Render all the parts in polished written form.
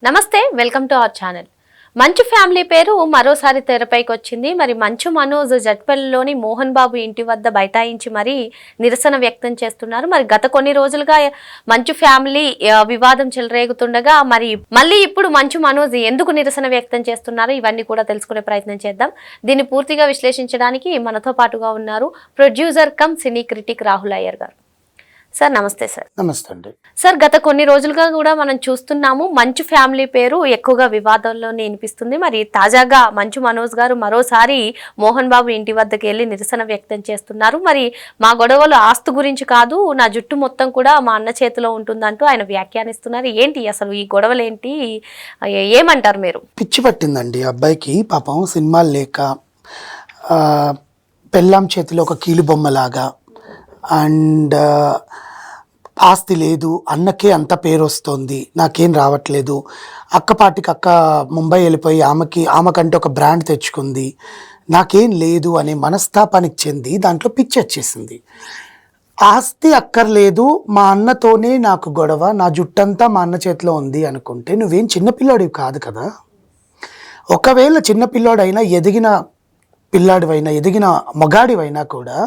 నమస్తే, welcome to our channel. మంచు family పేరు మరోసారి తెరపైకి వచ్చింది. మరి మంచు మనోజ్ జట్పల్లిలోని మోహన్ బాబు ఇంటి వద్ద బైఠాయించి మరి నిరసన వ్యక్తం చేస్తున్నారు. మరి గత కొన్ని రోజులుగా మంచు ఫ్యామిలీ వివాదం చెలరేగుతుండగా మరి మళ్ళీ ఇప్పుడు మంచు మనోజ్ ఎందుకు నిరసన వ్యక్తం చేస్తున్నారు, ఇవన్నీ కూడా తెలుసుకునే ప్రయత్నం చేద్దాం. దీన్ని పూర్తిగా విశ్లేషించడానికి మనతో పాటుగా ఉన్నారు ప్రొడ్యూసర్ కమ్ సినీ క్రిటిక్ రాహుల్ అయ్యర్ గారు. సార్ నమస్తే. సార్ నమస్తే అండి. సార్, గత కొన్ని రోజులుగా కూడా మనం చూస్తున్నాము మంచు ఫ్యామిలీ పేరు ఎక్కువగా వివాదంలోనే వినిపిస్తుంది. మరి తాజాగా మంచు మనోజ్ గారు మరోసారి మోహన్ బాబు ఇంటి వద్దకు వెళ్ళి నిరసన వ్యక్తం చేస్తున్నారు. మరి మా గొడవలు ఆస్తు గురించి కాదు, నా జుట్టు మొత్తం కూడా మా అన్న చేతిలో ఉంటుందంటూ ఆయన వ్యాఖ్యానిస్తున్నారు. ఏంటి అసలు ఈ గొడవలు ఏంటి, ఏమంటారు మీరు? పిచ్చి పట్టిందండి అబ్బాయికి. పాపం సినిమాలు లేక పెళ్ళాం చేతిలో ఒక కీలు బొమ్మలాగా, అండ్ ఆస్తి లేదు, అన్నకే అంత పేరు వస్తుంది, నాకేం రావట్లేదు. అక్కపాటికి అక్క ముంబై వెళ్ళిపోయి ఆమెకంటే ఒక బ్రాండ్ తెచ్చుకుంది, నాకేం లేదు అనే మనస్తాపానికి చెంది దాంట్లో పిచ్చి వచ్చేసింది. ఆస్తి అక్కర్లేదు, మా అన్నతోనే నాకు గొడవ, నా జుట్టంతా మా అన్న చేతిలో ఉంది అనుకుంటే నువ్వేం చిన్నపిల్లాడివి కాదు కదా. ఒకవేళ చిన్నపిల్లాడైనా, ఎదిగిన పిల్లాడివైనా, ఎదిగిన మగాడివైనా కూడా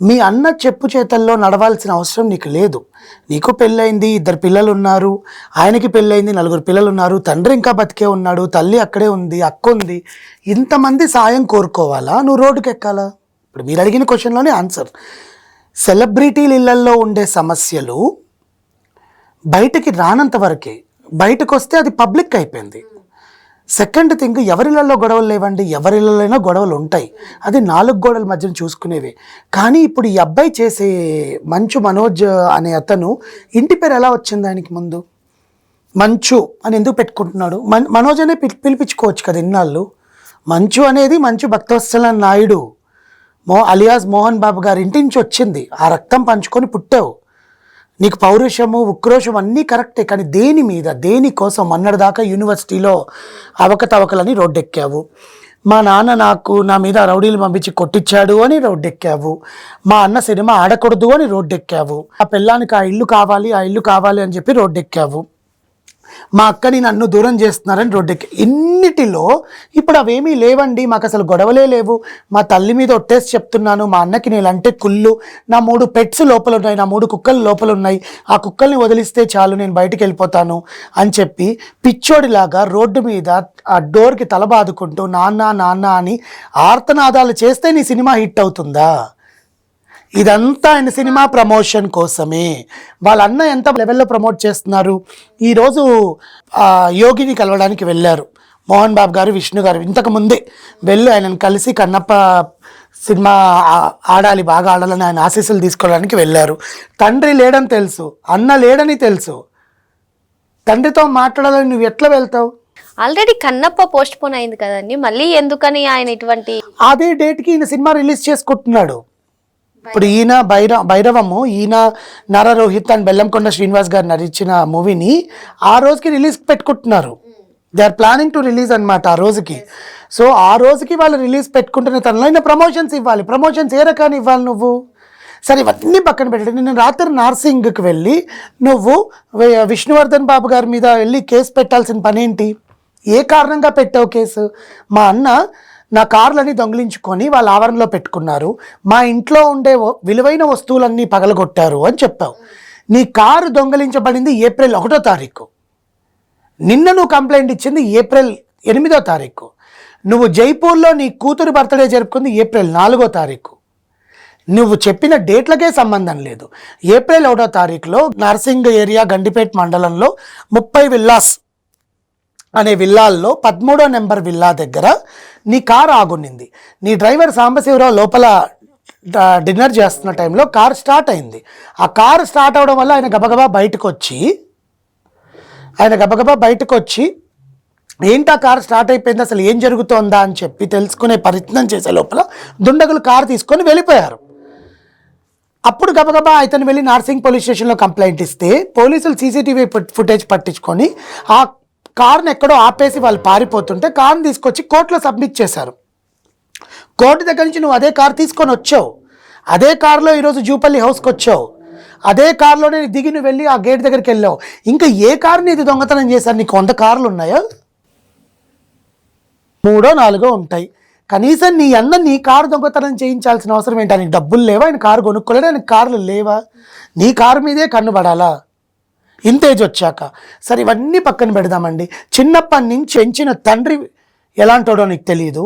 మీ అన్న చెప్పు చేతల్లో నడవాల్సిన అవసరం నీకు లేదు. నీకు పెళ్ళయింది, 2 పిల్లలు ఉన్నారు, ఆయనకి పెళ్ళయింది, 4 పిల్లలు ఉన్నారు, తండ్రి ఇంకా బతికే ఉన్నాడు, తల్లి అక్కడే ఉంది, అక్క ఉంది. ఇంతమంది సాయం కోరుకోవాలా, నువ్వు రోడ్డుకి ఎక్కాలా? ఇప్పుడు మీరు అడిగిన క్వశ్చన్లోనే ఆన్సర్. సెలబ్రిటీల ఇళ్లల్లో ఉండే సమస్యలు బయటికి రానంత వరకే, బయటకు వస్తే అది పబ్లిక్ అయిపోయింది. సెకండ్ థింగ్, ఎవరిళ్ళల్లో గొడవలు లేవండి, ఎవరిళ్ళైనా గొడవలు ఉంటాయి, అది 4 గోడల మధ్యన చూసుకునేవి. కానీ ఇప్పుడు ఈ అబ్బాయి చేసే మంచు మనోజ్ అనే అతను ఇంటి పేరు ఎలా వచ్చింది ఆయనకి? ముందు మంచు అని ఎందుకు పెట్టుకుంటున్నాడు? మనోజ్ అనే పిలిపించుకోవచ్చు కదా ఇన్నాళ్ళు. మంచు అనేది మంచు భక్తవత్సల నాయుడు అలియాస్ మోహన్ బాబు గారి ఇంటి నుంచి వచ్చింది. ఆ రక్తం పంచుకొని పుట్టావు, నీకు పౌరుషము ఉక్రోషం అన్నీ కరెక్టే. కానీ దేని మీద, దేనికోసం? మొన్నటిదాకా యూనివర్సిటీలో అవకతవకలని రోడ్డెక్కావు, మా నాన్న నా మీద రౌడీలు పంపించి కొట్టించాడు అని రోడ్డెక్కావు, మా అన్న సినిమా ఆడకూడదు అని రోడ్డెక్కావు, ఆ పిల్లానికి ఆ ఇల్లు కావాలి అని చెప్పి రోడ్డెక్కావు, మా అక్కని నన్ను దూరం చేస్తున్నారని రోడ్డెక్కి. ఇన్నిటిలో ఇప్పుడు అవేమీ లేవండి, మాకు అసలు గొడవలే లేవు, మా తల్లి మీద ఒట్టేసి చెప్తున్నాను, మా అన్నకి నేనంటే కుళ్ళు, నా 3 పెట్స్ లోపల ఉన్నాయి, నా 3 కుక్కలు లోపల ఉన్నాయి, ఆ కుక్కల్ని వదిలిస్తే చాలు నేను బయటికి వెళ్ళిపోతాను అని చెప్పి పిచ్చోడిలాగా రోడ్డు మీద ఆ డోర్కి తల బాదుకుంటూ నాన్న అని ఆర్తనాదాలు చేస్తే నీ సినిమా హిట్ అవుతుందా? ఇదంతా ఆయన సినిమా ప్రమోషన్ కోసమే. వాళ్ళ అన్న ఎంత లెవెల్లో ప్రమోట్ చేస్తున్నారు. ఈరోజు యోగిని కలవడానికి వెళ్ళారు మోహన్ బాబు గారు, విష్ణు గారు. ఇంతకు ముందే వెళ్ళి ఆయనను కలిసి కన్నప్ప సినిమా బాగా ఆడాలని ఆయన ఆశీస్సులు తీసుకోవడానికి వెళ్ళారు. తండ్రి లేడని తెలుసు, అన్న లేడని తెలుసు, తండ్రితో మాట్లాడాలని నువ్వు ఎట్లా వెళ్తావు? ఆల్రెడీ కన్నప్ప పోస్ట్ పోన్ అయింది కదండి, మళ్ళీ ఎందుకని ఆయన ఇటువంటి అదే డేట్కి ఈయన సినిమా రిలీజ్ చేసుకుంటున్నాడు. ఇప్పుడు ఈయన భైరవము, ఈయన నారా రోహిత్ అండ్ బెల్లంకొండ శ్రీనివాస్ గారు నటించిన మూవీని ఆ రోజుకి రిలీజ్ పెట్టుకుంటున్నారు. They are planning to release అనమాట ఆ రోజుకి. సో ఆ రోజుకి వాళ్ళు రిలీజ్ పెట్టుకుంటున్న తనలో ప్రమోషన్స్ ఇవ్వాలి. ప్రమోషన్స్ ఏ రకాన్ని ఇవ్వాలి నువ్వు? సరే, ఇవన్నీ పక్కన పెట్టండి. నేను రాత్రి నార్సింగ్కి వెళ్ళి నువ్వు విష్ణువర్ధన్ బాబు గారి మీద వెళ్ళి కేసు పెట్టాల్సిన పని ఏంటి? ఏ కారణంగా పెట్టావు కేసు? మా అన్న నా కార్లని దొంగిలించుకొని వాళ్ళ ఆవరణలో పెట్టుకున్నారు, మా ఇంట్లో ఉండే విలువైన వస్తువులన్నీ పగలగొట్టారు అని చెప్పావు. నీ కారు దొంగిలించబడింది ఏప్రిల్ 1వ తారీఖు, నిన్న నువ్వు కంప్లైంట్ ఇచ్చింది ఏప్రిల్ 8వ తారీఖు, నువ్వు జైపూర్లో నీ కూతురు బర్త్డే జరుపుకుంది ఏప్రిల్ 4వ తారీఖు. నువ్వు చెప్పిన డేట్లకే సంబంధం లేదు. ఏప్రిల్ 1వ తారీఖులో నర్సింగ్ ఏరియా గండిపేట మండలంలో 30 విల్లాస్ అనే విల్లాల్లో 13వ నెంబర్ విల్లా దగ్గర నీ కారు ఆగుండింది. నీ డ్రైవర్ సాంబశివరావు లోపల డిన్నర్ చేస్తున్న టైంలో కారు స్టార్ట్ అయింది. ఆ కారు స్టార్ట్ అవడం వల్ల ఆయన గబగబా బయటకు వచ్చి ఏంటి ఆ కారు స్టార్ట్ అయిపోయింది, అసలు ఏం జరుగుతోందా అని చెప్పి తెలుసుకునే ప్రయత్నం చేసే లోపల దుండగులు కారు తీసుకొని వెళ్ళిపోయారు. అప్పుడు గబగబా ఇతను వెళ్ళి నార్సింగ్ పోలీస్ స్టేషన్లో కంప్లైంట్ ఇస్తే పోలీసులు సీసీటీవీ ఫుటేజ్ పట్టించుకొని ఆ కార్ని ఎక్కడో ఆపేసి వాళ్ళు పారిపోతుంటే కార్ని తీసుకొచ్చి కోర్టులో సబ్మిట్ చేశారు. కోర్టు దగ్గర నుంచి నువ్వు అదే కారు తీసుకొని వచ్చావు, అదే కారులో ఈరోజు జూపల్లి హౌస్కి వచ్చావు, అదే కారులోనే దిగి నువ్వు వెళ్ళి ఆ గేట్ దగ్గరికి వెళ్ళావు. ఇంకా ఏ కారుని ఇది దొంగతనం చేశారు? నీకు 100 కార్లు ఉన్నాయా? 3 4 ఉంటాయి. కనీసం నీ అన్న నీ కారు దొంగతనం చేయించాల్సిన అవసరం ఏంటి? ఆయనకి డబ్బులు లేవా? ఆయన కారు కొనుక్కోలేడు, ఆయనకి కార్లు లేవా? నీ కారు మీదే కన్ను పడాలా ఇంతేజ్ వచ్చాక? సరే ఇవన్నీ పక్కన పెడదామండి. చిన్నప్పటి నుంచి పెంచిన తండ్రి ఎలాంటోడో నీకు తెలియదు,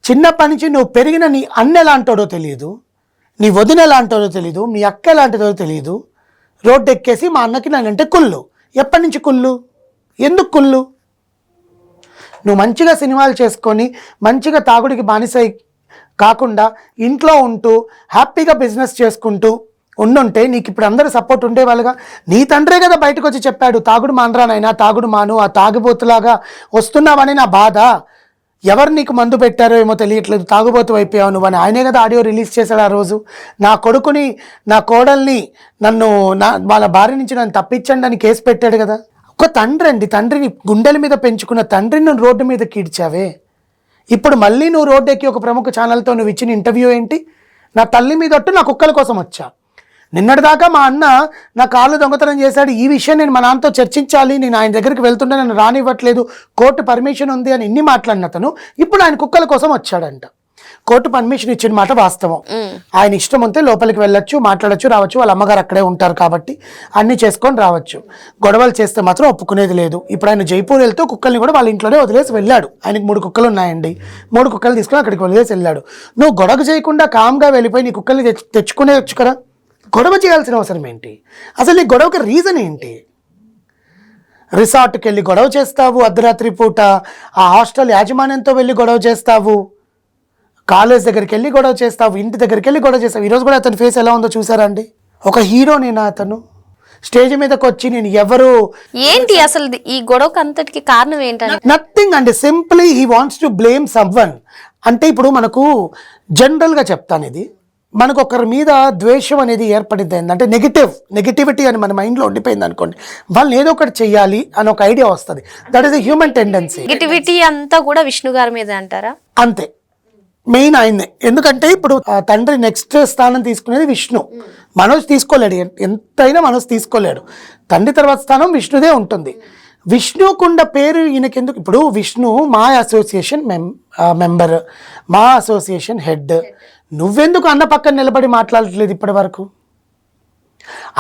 చిన్నప్పటి నుంచి నువ్వు పెరిగిన నీ అన్న ఎలాంటోడో తెలియదు, నీ వదిన ఎలాంటోడో తెలియదు, మీ అక్క ఎలాంటిదో తెలియదు. రోడ్డు ఎక్కేసి మా అన్నకి నేనంటే కుళ్ళు. ఎప్పటి నుంచి కుళ్ళు? ఎందుకు కుళ్ళు? నువ్వు మంచిగా సినిమాలు చేసుకొని మంచిగా తాగుడికి బానిసై కాకుండా ఇంట్లో ఉంటూ హ్యాపీగా బిజినెస్ చేసుకుంటూ ఉండుంటే నీకు ఇప్పుడు అందరూ సపోర్ట్ ఉండేవాళ్ళుగా. నీ తండ్రే కదా బయటకు వచ్చి చెప్పాడు, తాగుడు మానరానైనా, తాగుడు మాను, ఆ తాగుబోతులాగా వస్తున్నావని నా బాధ. ఎవరు నీకు మందు పెట్టారో ఏమో తెలియట్లేదు, తాగుబోతు అయిపోయావు నువ్వు అని ఆయనే కదా ఆడియో రిలీజ్ చేశాడు ఆ రోజు. నా కొడుకుని, నా కోడల్ని, వాళ్ళ భార్య నుంచి నన్ను తప్పించండి అని కేసు పెట్టాడు కదా. ఒక తండ్రి అండి, తండ్రిని గుండెల మీద పెంచుకున్న తండ్రిని నువ్వు రోడ్డు మీద కీడ్చావే. ఇప్పుడు మళ్ళీ నువ్వు రోడ్డు ఎక్కి ఒక ప్రముఖ ఛానల్తో నువ్వు ఇచ్చిన ఇంటర్వ్యూ ఏంటి? నా తల్లి మీద ఒట్టు, నా కుక్కల కోసం వచ్చా. నిన్నటిదాకా మా అన్న నా కాళ్ళు దొంగతనం చేశాడు, ఈ విషయం నేను మా నాన్నతో చర్చించాలి, నేను ఆయన దగ్గరికి వెళ్తుంటే నన్ను రానివ్వట్లేదు, కోర్టు పర్మిషన్ ఉంది అని ఇన్ని మాట్లాడిన అతను ఇప్పుడు ఆయన కుక్కల కోసం వచ్చాడంట. కోర్టు పర్మిషన్ ఇచ్చిన మాట వాస్తవం. ఆయన ఇష్టం ఉంటే లోపలికి వెళ్ళొచ్చు, మాట్లాడచ్చు, రావచ్చు. వాళ్ళ అమ్మగారు అక్కడే ఉంటారు కాబట్టి అన్ని చేసుకొని రావచ్చు. గొడవలు చేస్తే మాత్రం ఒప్పుకునేది లేదు. ఇప్పుడు ఆయన జైపూర్ వెళ్తూ కుక్కల్ని కూడా వాళ్ళ ఇంట్లోనే వదిలేసి వెళ్ళాడు. ఆయనకి 3 కుక్కలు ఉన్నాయండి, 3 కుక్కలు తీసుకొని అక్కడికి వదిలేసి వెళ్ళాడు. నువ్వు గొడవ చేయకుండా కామ్గా వెళ్ళిపోయి నీ కుక్కల్ని తెచ్చుకునేవచ్చు కదా. గొడవ చేయాల్సిన అవసరం ఏంటి? అసలు నీ గొడవకి రీజన్ ఏంటి? రిసార్ట్కి వెళ్ళి గొడవ చేస్తావు, అర్ధరాత్రి పూట ఆ హాస్టల్ యాజమాన్యంతో వెళ్ళి గొడవ చేస్తావు, కాలేజ్ దగ్గరికి వెళ్ళి గొడవ చేస్తావు, ఇంటి దగ్గరికి వెళ్ళి గొడవ చేస్తావు. ఈరోజు కూడా అతని ఫేస్ ఎలా ఉందో చూసారా అండి? ఒక హీరోనేనా అతను? స్టేజ్ మీదకి వచ్చి నేను ఎవరు ఏంటి అసలు ఈ గొడవకు అంతటికి కారణం ఏంటంటే నథింగ్ అండి, simply he wants to blame someone. అంటే ఇప్పుడు మనకు జనరల్గా చెప్తాను, ఇది మనకు ఒకరి మీద ద్వేషం అనేది ఏర్పడింది ఏంటంటే నెగిటివిటీ అని మన మైండ్లో ఉండిపోయింది అనుకోండి, వాళ్ళని ఏదో ఒకటి చెయ్యాలి అని ఒక ఐడియా వస్తుంది. That is a human tendency. Negativity అంతా కూడా విష్ణు గారి మీద అంటారా? అంతే, మెయిన్ ఆయన్నే. ఎందుకంటే ఇప్పుడు తండ్రి నెక్స్ట్ స్థానం తీసుకునేది విష్ణు. మనోజ్ తీసుకోలేడు, ఎంతైనా మనోజ్ తీసుకోలేడు. తండ్రి తర్వాత స్థానం విష్ణుదే ఉంటుంది. విష్ణుకుండ పేరు ఈయనకెందుకు? ఇప్పుడు విష్ణు మా అసోసియేషన్ మెంబర్, మా అసోసియేషన్ హెడ్. నువ్వెందుకు అన్న పక్కన నిలబడి మాట్లాడట్లేదు ఇప్పటి వరకు?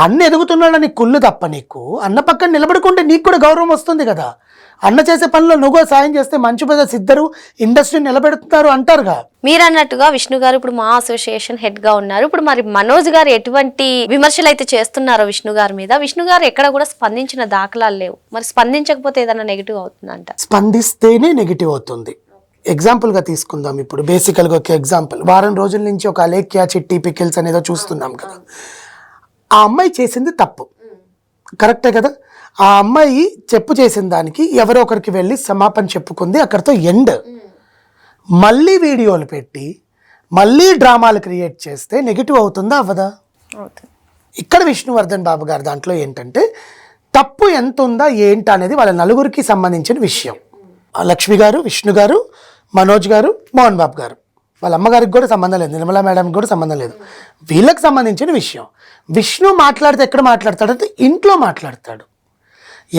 అన్న ఎదుగుతున్నాడని కుళ్ళు తప్ప నీకు అన్న పక్కన నిలబడుకుంటే నీకు కూడా గౌరవం వస్తుంది కదా. అన్న చేసే పనిలో నువ్వు సాయం చేస్తే మంచి బ్రదర్స్ ఇద్దరు ఇండస్ట్రీని నిలబెడుతున్నారు అంటారుగా. మీరు అన్నట్టుగా విష్ణు గారు ఇప్పుడు మా అసోసియేషన్ హెడ్ గా ఉన్నారు. ఇప్పుడు మరి మనోజ్ గారు ఎటువంటి విమర్శలు అయితే చేస్తున్నారో విష్ణు గారి మీద, విష్ణు గారు ఎక్కడ కూడా స్పందించిన దాఖలాలు లేవు. మరి స్పందించకపోతే ఏదైనా నెగిటివ్ అవుతుందంట? స్పందిస్తేనే నెగిటివ్ అవుతుంది. ఎగ్జాంపుల్గా తీసుకుందాం. ఇప్పుడు బేసికల్గా ఒక ఎగ్జాంపుల్, వారం రోజుల నుంచి ఒక అలేఖ్య చిట్టి పికిల్స్ అనేదో చూస్తున్నాం కదా. ఆ అమ్మాయి చేసింది తప్పు, కరెక్టే కదా. ఆ అమ్మాయి చేసిన దానికి ఎవరో ఒకరికి వెళ్ళి క్షమాపణ చెప్పుకుంది, అక్కడితో ఎండ్. మళ్ళీ వీడియోలు పెట్టి మళ్ళీ డ్రామాలు క్రియేట్ చేస్తే నెగిటివ్ అవుతుందా అవ్వదా? ఇక్కడ విష్ణువర్ధన్ బాబు గారు దాంట్లో ఏంటంటే తప్పు ఎంత ఉందా ఏంటి అనేది వాళ్ళ నలుగురికి సంబంధించిన విషయం. లక్ష్మి గారు, విష్ణు గారు, మనోజ్ గారు, మోహన్ బాబు గారు, వాళ్ళ అమ్మగారికి కూడా సంబంధం లేదు, నిర్మలా మేడంకి కూడా సంబంధం లేదు. వీళ్ళకి సంబంధించిన విషయం. విష్ణు మాట్లాడితే ఎక్కడ మాట్లాడతాడంటే ఇంట్లో మాట్లాడతాడు.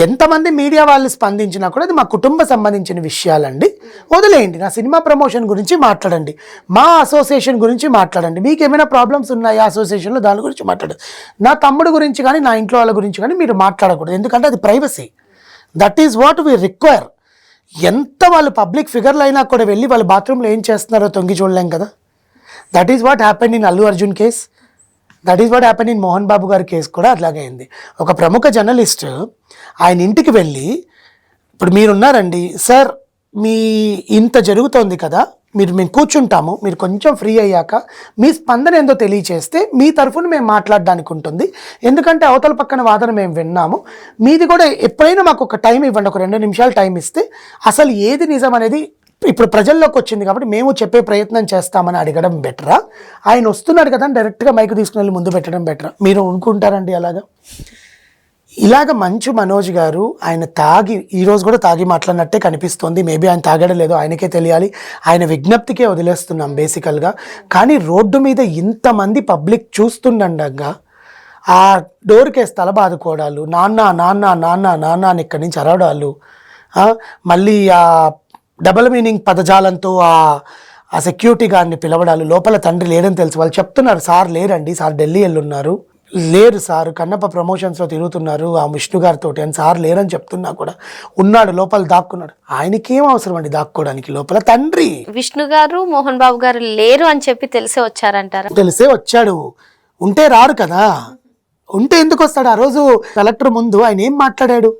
ఎంతమంది మీడియా వాళ్ళు స్పందించినా కూడా అది మా కుటుంబ సంబంధించిన విషయాలండి, వదిలేయండి. నా సినిమా ప్రమోషన్ గురించి మాట్లాడండి, మా అసోసియేషన్ గురించి మాట్లాడండి. మీకు ఏమైనా ప్రాబ్లమ్స్ ఉన్నాయా అసోసియేషన్లో, దాని గురించి మాట్లాడండి. నా తమ్ముడు గురించి కానీ నా ఇంట్లో వాళ్ళ గురించి కానీ మీరు మాట్లాడకూడదు, ఎందుకంటే అది privacy. That is what we require. ఎంత వాళ్ళు పబ్లిక్ ఫిగర్లు అయినా కూడా వెళ్ళి వాళ్ళు బాత్రూంలో ఏం చేస్తున్నారో తొంగి చూడలేం కదా. That is what happened in Allu Arjun case, that is what happened in Mohan Babu గారి కేసు కూడా అట్లాగే అయింది. ఒక ప్రముఖ జర్నలిస్ట్ ఆయన ఇంటికి వెళ్ళి, ఇప్పుడు మీరున్నారండి సార్, మీ ఇంత జరుగుతోంది కదా, మేము కూర్చుంటాము, మీరు కొంచెం ఫ్రీ అయ్యాక మీ స్పందన ఏందో తెలియచేస్తే మీ తరఫున మేము మాట్లాడడానికి ఉంటుంది, ఎందుకంటే అవతల పక్కన వాదన మేము విన్నాము, మీది కూడా ఎప్పుడైనా మాకు ఒక టైం ఇవ్వండి, ఒక 2 నిమిషాలు టైం ఇస్తే అసలు ఏది నిజం అనేది ఇప్పుడు ప్రజల్లోకి వచ్చింది కాబట్టి మేము చెప్పే ప్రయత్నం చేస్తామని అడగడం బెటరా, ఆయన వస్తున్నాడు కదా డైరెక్ట్గా మైక్ తీసుకుని వెళ్ళి ముందు పెట్టడం బెటరా? మీరు అనుకుంటారండి అలాగా? ఇలాగ మంచు మనోజ్ గారు ఆయన తాగి, ఈరోజు కూడా తాగి మాట్లాడినట్టే కనిపిస్తుంది. మేబీ ఆయన తాగడం లేదో ఆయనకే తెలియాలి, ఆయన విజ్ఞప్తికే వదిలేస్తున్నాం బేసికల్గా. కానీ రోడ్డు మీద ఇంతమంది పబ్లిక్ చూస్తుండగా ఆ డోర్కేసి తల బాదుకోవడాలు, నాన్న నాన్న నాన్న నాన్న అని ఇక్కడి నుంచి అరవడాలు, మళ్ళీ ఆ డబల్ మీనింగ్ పదజాలంతో ఆ సెక్యూరిటీ గార్డ్ని పిలవడాలు. లోపల తండ్రి లేడని తెలుసు, వాళ్ళు చెప్తున్నారు సార్ లేరండి, సార్ ఢిల్లీ వెళ్ళున్నారు, లేరు సార్ కన్నప్ప ప్రమోషన్స్లో తిరుగుతున్నారు ఆ విష్ణు గారితో అని సార్ లేరని చెప్తున్నా కూడా ఉన్నాడు లోపల దాక్కున్నాడు. ఆయనకి ఏం అవసరం అండి దాక్కోవడానికి, లోపల తండ్రి. విష్ణు గారు మోహన్ బాబు గారు లేరు అని చెప్పి తెలిసే వచ్చారంటారా? తెలిసే వచ్చాడు, ఉంటే రాడు కదా. ఉంటే ఎందుకు వస్తాడు? ఆ రోజు కలెక్టర్ ముందు ఆయన ఏం మాట్లాడాడు?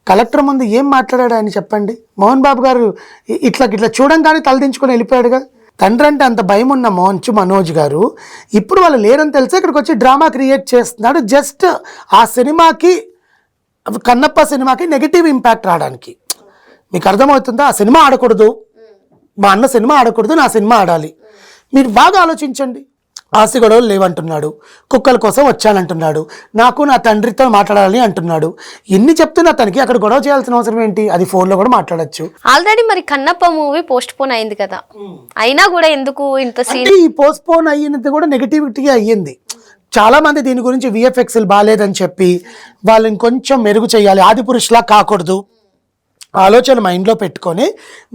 కలెక్టర్ ముందు ఏం మాట్లాడాడు ఆయన చెప్పండి. మోహన్ బాబు గారు ఇట్లా చూడంగానే తలదించుకొని వెళ్ళిపోయాడుగా. తండ్రి అంటే అంత భయం ఉన్న మనోజ్ గారు ఇప్పుడు వాళ్ళు లేరని తెలిసి ఇక్కడికి వచ్చి డ్రామా క్రియేట్ చేస్తున్నాడు. జస్ట్ ఆ సినిమాకి, కన్నప్ప సినిమాకి నెగిటివ్ ఇంపాక్ట్ రావడానికి. మీకు అర్థమవుతుందా? ఆ సినిమా ఆడకూడదు, మా అన్న సినిమా ఆడకూడదు, నా సినిమా ఆడాలి. మీరు బాగా ఆలోచించండి. ఆస్తి గొడవలు లేవంటున్నాడు, కుక్కల కోసం వచ్చానంటున్నాడు, నాకు నా తండ్రితో మాట్లాడాలి అంటున్నాడు. ఎన్ని చెప్తున్నా తనకి అక్కడ గొడవ చేయాల్సిన అవసరం ఏంటి? అది ఫోన్లో కూడా మాట్లాడచ్చు. ఆల్రెడీ మరి కన్నప్ప మూవీ పోస్ట్ పోన్ అయింది కదా, అయినా కూడా ఎందుకు ఇంత సీన్? ఈ పోస్ట్ పోన్ అయ్యినది కూడా నెగిటివిటీ అయ్యింది. చాలా మంది దీని గురించి విఎఫ్ఎక్స్లు బాగాలేదని చెప్పి వాళ్ళని కొంచెం మెరుగు చేయాలి, ఆది పురుషులా కాకూడదు ఆలోచన మైండ్లో పెట్టుకొని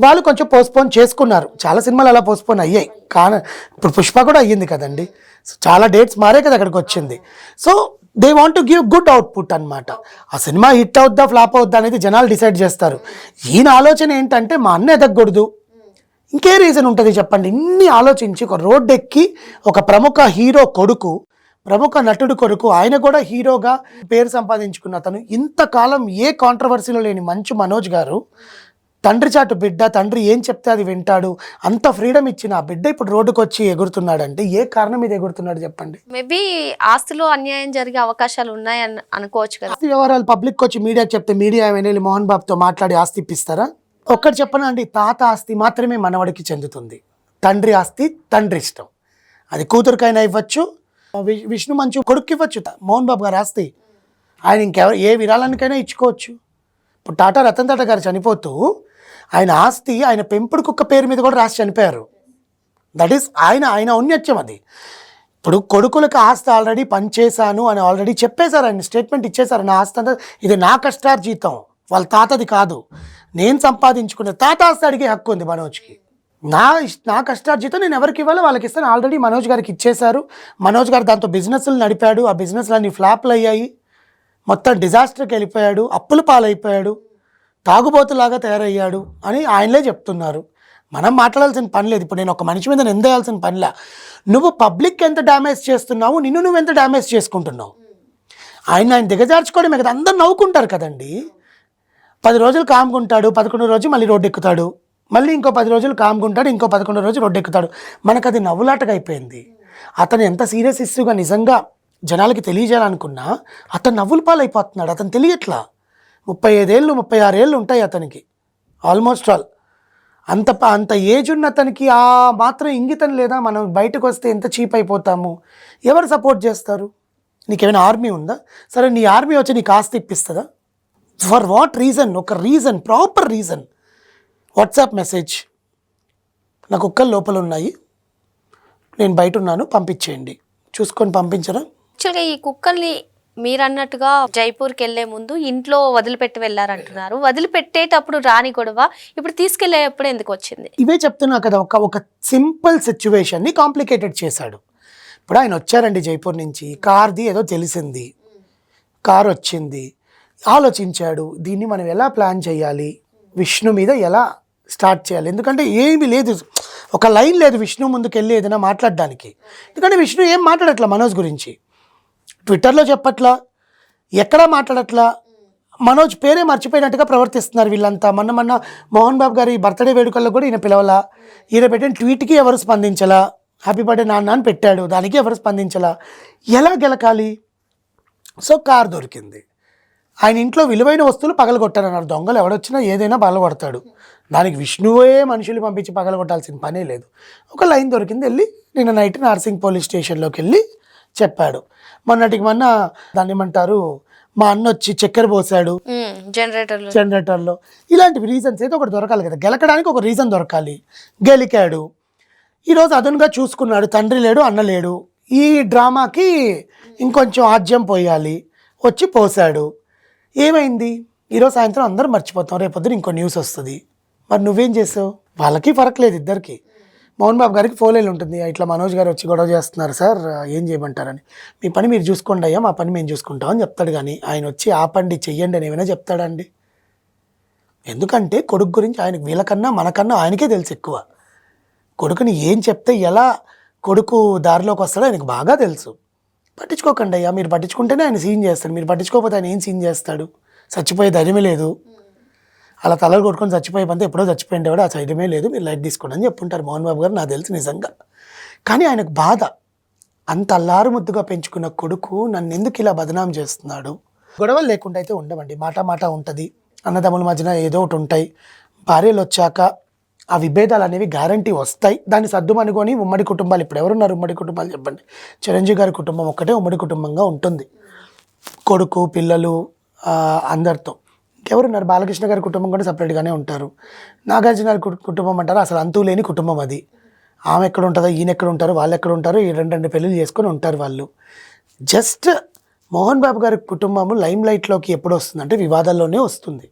వాళ్ళు కొంచెం పోస్ట్పోన్ చేసుకున్నారు. చాలా సినిమాలు అలా పోస్ట్పోన్ అయ్యాయి. కానీ ఇప్పుడు పుష్ప కూడా అయ్యింది కదండి, చాలా డేట్స్ మారే కదా అక్కడికి వచ్చింది. So they want to give good output అనమాట. ఆ సినిమా హిట్ అవుద్దా ఫ్లాప్ అవుద్దా అనేది జనాలు డిసైడ్ చేస్తారు. ఈయన ఆలోచన ఏంటంటే మా అన్న ఎదగకూడదు, ఇంకే రీజన్ ఉంటుంది చెప్పండి. ఇన్ని ఆలోచించి ఒక రోడ్ ఎక్కి ఒక ప్రముఖ హీరో కొడుకు, ప్రముఖ నటుడు కొడుకు, ఆయన కూడా హీరోగా పేరు సంపాదించుకున్న అతను, ఇంతకాలం ఏ కాంట్రవర్సీలో లేని మంచు మనోజ్ గారు, తండ్రి చాటు బిడ్డ, తండ్రి ఏం చెప్తే అది వింటాడు, అంత ఫ్రీడమ్ ఇచ్చిన ఆ బిడ్డ ఇప్పుడు రోడ్డుకు వచ్చి ఎగురుతున్నాడంటే ఏ కారణం మీద ఎగురుతున్నాడు చెప్పండి? మేబీ ఆస్తిలో అన్యాయం జరిగే అవకాశాలు ఉన్నాయని అనుకోవచ్చు కదా. ఆస్తి వ్యవహారాలు పబ్లిక్ వచ్చి మీడియాకి చెప్తే మీడియా వెళ్ళి మోహన్ బాబుతో మాట్లాడి ఆస్తి ఇప్పిస్తారా? ఒక్కటి చెప్పనా అండి, తాత ఆస్తి మాత్రమే మనవడికి చెందుతుంది, తండ్రి ఆస్తి తండ్రి ఇష్టం. అది కూతురికైనా ఇవ్వచ్చు, విష్ణు మంచు కొడుకు ఇవ్వచ్చు. మోహన్ బాబు గారు ఆస్తి ఆయన ఇంకెవరు ఏ విరాళానికైనా ఇచ్చుకోవచ్చు. ఇప్పుడు టాటా రతన్ టాటా గారు చనిపోతూ ఆయన ఆస్తి ఆయన పెంపుడు కుక్క పేరు మీద కూడా రాసి చనిపోయారు. దట్ ఈస్ ఆయన ఔన్నత్యం అది. ఇప్పుడు కొడుకులకు ఆస్తి ఆల్రెడీ పనిచేశాను అని ఆల్రెడీ చెప్పేశారు, ఆయన స్టేట్మెంట్ ఇచ్చేశారు. నా ఆస్తి అంతా ఇది నా కష్టార్జితం, వాళ్ళ తాతది కాదు, నేను సంపాదించుకునే. తాత ఆస్తి అడిగే హక్కు ఉంది మనోజ్కి. నా కష్టార్జితం నేను ఎవరికి ఇవ్వాలో వాళ్ళకి ఇస్తాను. ఆల్రెడీ మనోజ్ గారికి ఇచ్చేశారు. మనోజ్ గారు దాంతో బిజినెస్లు నడిపాడు, ఆ బిజినెస్లన్నీ ఫ్లాప్లు అయ్యాయి, మొత్తం డిజాస్టర్కి వెళ్ళిపోయాడు, అప్పుల పాలైపోయాడు, తాగుబోతులాగా తయారయ్యాడు అని ఆయనలే చెప్తున్నారు. మనం మాట్లాడాల్సిన పని లేదు. ఇప్పుడు నేను ఒక మనిషి మీద నిందేయాల్సిన పనిలా. నువ్వు పబ్లిక్ ఎంత డ్యామేజ్ చేస్తున్నావు, నువ్వు ఎంత డ్యామేజ్ చేసుకుంటున్నావు. ఆయన దిగజార్చుకోవడం కదా, అందరు నవ్వుకుంటారు కదండి. 10 రోజులు కామ్గుంటాడు, 11 రోజు మళ్ళీ రోడ్డు ఎక్కుతాడు, మళ్ళీ ఇంకో 10 రోజులు కామ్గుంటాడు, ఇంకో 11 రోజు రోడ్డు ఎక్కుతాడు. మనకు అది నవ్వులాటగా అయిపోయింది. అతను ఎంత సీరియస్ ఇష్యూగా నిజంగా జనాలకి తెలియజేయాలనుకున్నా అతను నవ్వుల పాలైపోతున్నాడు. అతను తెలియట్లా. 35 ఏళ్ళు 36 ఏళ్ళు ఉంటాయి అతనికి ఆల్మోస్ట్ ఆల్. అంత ఏజ్ ఉన్న అతనికి ఆ మాత్రం ఇంగితం లేదా? మనం బయటకు వస్తే ఎంత చీప్ అయిపోతాము. ఎవరు సపోర్ట్ చేస్తారు? నీకేమైనా ఆర్మీ ఉందా? సరే, నీ ఆర్మీ వచ్చి నీకు ఆస్తి ఇప్పిస్తుందా? For what reason? ఒక reason, proper reason. WhatsApp message, నా కుక్కలు లోపల ఉన్నాయి, నేను బయట ఉన్నాను, పంపించేయండి, చూసుకొని పంపించరా? యాక్చువల్గా ఈ కుక్కల్ని మీరు అన్నట్టుగా జైపూర్కి వెళ్లే ముందు ఇంట్లో వదిలిపెట్టి వెళ్ళారంటున్నారు. వదిలిపెట్టేటప్పుడు రాని గొడవ ఇప్పుడు తీసుకెళ్లేటప్పుడు ఎందుకు వచ్చింది? ఇవే చెప్తున్నా కదా, ఒక సింపుల్ సిచ్యువేషన్ని కాంప్లికేటెడ్ చేశాడు. ఇప్పుడు ఆయన వచ్చారండి జైపూర్ నుంచి, కార్ది ఏదో తెలిసింది, కార్ వచ్చింది, ఆలోచించాడు దీన్ని మనం ఎలా ప్లాన్ చేయాలి, విష్ణు మీద ఎలా స్టార్ట్ చేయాలి. ఎందుకంటే ఏమీ లేదు, ఒక లైన్ లేదు విష్ణు ముందుకు వెళ్ళి ఏదైనా మాట్లాడడానికి. ఎందుకంటే విష్ణు ఏం మాట్లాడట్లా మనోజ్ గురించి, ట్విట్టర్లో చెప్పట్లా, ఎక్కడా మాట్లాడట్లా. మనోజ్ పేరే మర్చిపోయినట్టుగా ప్రవర్తిస్తున్నారు వీళ్ళంతా. మొన్న మోహన్ బాబు గారి బర్త్డే వేడుకల్లో కూడా ఈయన పిలవలా, ఈయన పెట్టిన ట్వీట్కి ఎవరు స్పందించలా, హ్యాపీ బర్త్డే నాన్న అని పెట్టాడు, దానికి ఎవరు స్పందించలా. ఎలా గెలకాలి? సో కార్ దొరికింది, ఆయన ఇంట్లో విలువైన వస్తువులు పగలగొట్టారన్నారు. దొంగలు ఎవడొచ్చినా ఏదైనా పగలగొడతాడు, దానికి విష్ణువే మనుషులు పంపించి పగలగొట్టాల్సిన పనే లేదు. ఒక లైన్ దొరికింది, వెళ్ళి నిన్న నైట్ నార్సింగ్ పోలీస్ స్టేషన్లోకి వెళ్ళి చెప్పాడు. మొన్నటికి మొన్న దాన్ని ఏమంటారు, మా అన్న వచ్చి చక్కెర పోసాడు జనరేటర్లో. ఇలాంటివి రీజన్స్ అయితే ఒకటి దొరకాలి కదా, గెలకడానికి ఒక రీజన్ దొరకాలి. గెలికాడు, ఈరోజు అదనుగా చూసుకున్నాడు, తండ్రి లేడు అన్న లేడు, ఈ డ్రామాకి ఇంకొంచెం ఆజ్యం పోయాలి, వచ్చి పోసాడు. ఏమైంది? ఈరోజు సాయంత్రం అందరూ మర్చిపోతాం, రేపొద్దున ఇంకో న్యూస్ వస్తుంది. మరి నువ్వేం చేసావు? వాళ్ళకి ఫరక్ లేదు ఇద్దరికి. మోహన్ బాబు గారికి ఫోన్లు ఉంటుంది, ఇట్లా మనోజ్ గారు వచ్చి గొడవ చేస్తున్నారు సార్, ఏం చేయమంటారని. మీ పని మీరు చూసుకోండి అయ్యా, మా పని మేము చూసుకుంటాం అని చెప్తాడు. కానీ ఆయన వచ్చి ఆపండి చెయ్యండి అని ఏమైనా చెప్తాడండి? ఎందుకంటే కొడుకు గురించి ఆయనకు వీళ్ళకన్నా మనకన్నా ఆయనకే తెలుసు ఎక్కువ. కొడుకుని ఏం చెప్తే ఎలా కొడుకు దారిలోకి వస్తాడో ఆయనకు బాగా తెలుసు. పట్టించుకోకండి అయ్యా, మీరు పట్టించుకుంటేనే ఆయన సీన్ చేస్తాడు, మీరు పట్టించుకోకపోతే ఆయన ఏం సీన్ చేస్తాడు? చచ్చిపోయే ధైర్యమే లేదు, అలా తలలు కొట్టుకొని చచ్చిపోయే పంత ఎప్పుడో చచ్చిపోయిండేవాడు, ఆ ధైర్యమే లేదు, మీరు లైట్ తీసుకోండి అని చెప్పుంటారు మోహన్ బాబు గారు, నాకు తెలుసు నిజంగా. కానీ ఆయనకు బాధ, అంత అల్లారు ముద్దుగా పెంచుకున్న కొడుకు నన్ను ఎందుకు ఇలా బదనాం చేస్తున్నాడు. గొడవలు లేకుండా అయితే ఉండవండి, మాట మాట ఉంటుంది, అన్నదమ్ముల మధ్యన ఏదో ఒకటి ఉంటాయి. భార్యలు వచ్చాక ఆ విభేదాలు అనేవి గ్యారంటీ వస్తాయి. దాన్ని సర్దుమనుకొని ఉమ్మడి కుటుంబాలు, ఇప్పుడు ఎవరున్నారు ఉమ్మడి కుటుంబాలు చెప్పండి? చిరంజీవి గారి కుటుంబం ఒక్కటే ఉమ్మడి కుటుంబంగా ఉంటుంది, కొడుకు పిల్లలు అందరితో. ఇంకెవరున్నారు? బాలకృష్ణ గారి కుటుంబం కూడా సపరేట్గానే ఉంటారు. నాగార్జున గారి కుటుంబం అంటారు, అసలు అంతు లేని కుటుంబం అది. ఆమె ఎక్కడ ఉంటుందో, ఈయన ఎక్కడ ఉంటారు, వాళ్ళు ఎక్కడ ఉంటారు, ఈ రెండు పెళ్ళిళ్ళు చేసుకొని ఉంటారు వాళ్ళు. జస్ట్ మోహన్ బాబు గారి కుటుంబము లైమ్ లైట్లోకి ఎప్పుడు వస్తుంది అంటే వివాదాల్లోనే వస్తుంది.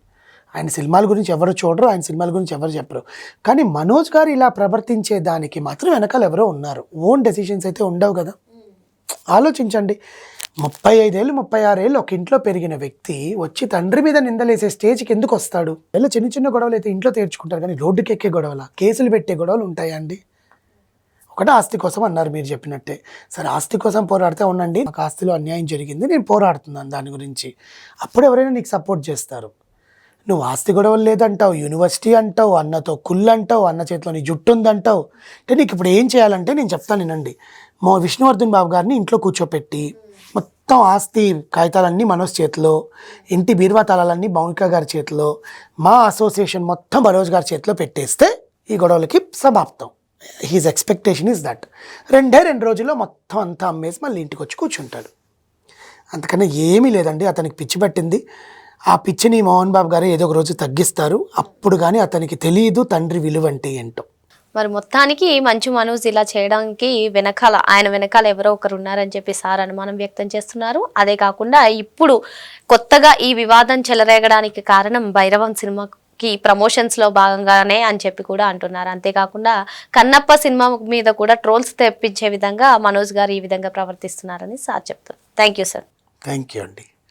ఆయన సినిమాల గురించి ఎవరు చూడరు, ఆయన సినిమాల గురించి ఎవరు చెప్పరు. కానీ మనోజ్ గారు ఇలా ప్రవర్తించే దానికి మాత్రం వెనకాల ఎవరో ఉన్నారు. ఓన్ డెసిషన్స్ అయితే ఉండవు కదా. ఆలోచించండి, 35 ఏళ్ళు 36 ఏళ్ళు ఒక ఇంట్లో పెరిగిన వ్యక్తి వచ్చి తండ్రి మీద నిందలేసే స్టేజ్కి ఎందుకు వస్తాడు? ఇలా చిన్న చిన్న గొడవలు అయితే ఇంట్లో తీర్చుకుంటారు, కానీ రోడ్డుకి ఎక్కే గొడవల, కేసులు పెట్టే గొడవలు ఉంటాయా అండి? ఒకటే ఆస్తి కోసం అన్నారు మీరు చెప్పినట్టే. సరే, ఆస్తి కోసం పోరాడితే ఉండండి, నాకు ఆస్తిలో అన్యాయం జరిగింది, నేను పోరాడుతున్నాను దాని గురించి, అప్పుడు ఎవరైనా నీకు సపోర్ట్ చేస్తారు. నువ్వు ఆస్తి గొడవలు లేదంటావు, యూనివర్సిటీ అంటావు, అన్నతో కుళ్ళు అంటావు, అన్న చేతిలో నీ జుట్టు ఉందంటావు. అంటే నీకు ఇప్పుడు ఏం చేయాలంటే నేను చెప్తాను వినండి. విష్ణువర్ధన్ బాబు గారిని ఇంట్లో కూర్చోపెట్టి మొత్తం ఆస్తి కాగితాలన్నీ మనోజ్ చేతిలో, ఇంటి బీరువా తాళాలన్నీ మౌనిక గారి చేతిలో, మా అసోసియేషన్ మొత్తం మనోజ్ గారి చేతిలో పెట్టేస్తే ఈ గొడవలకి సమాప్తం. హీజ్ ఎక్స్పెక్టేషన్ ఈజ్ దట్ 2 రోజుల్లో మొత్తం అంతా అమ్మేసి మళ్ళీ ఇంటికి వచ్చి కూర్చుంటాడు. అంతకన్నా ఏమీ లేదండి. అతనికి పిచ్చి పట్టింది, ఆ పిచ్చిని మోహన్ బాబు గారు ఏదో ఒక రోజు తగ్గిస్తారు. అప్పుడు కానీ అతనికి తెలియదు తండ్రి విలువ అంటే ఏంటో. మరి మొత్తానికి మంచు మనోజ్ ఇలా చేయడానికి ఆయన వెనకాల ఎవరో ఒకరు ఉన్నారని చెప్పి సార్ అనుమానం వ్యక్తం చేస్తున్నారు. అదే కాకుండా ఇప్పుడు కొత్తగా ఈ వివాదం చెలరేగడానికి కారణం భైరవం సినిమాకి ప్రమోషన్స్ లో భాగంగానే అని చెప్పి కూడా అంటున్నారు. అంతేకాకుండా కన్నప్ప సినిమా మీద కూడా ట్రోల్స్ తెప్పించే విధంగా మనోజ్ గారు ఈ విధంగా ప్రవర్తిస్తున్నారని సార్ చెప్తారు. Thank you sir. Thank you అండి.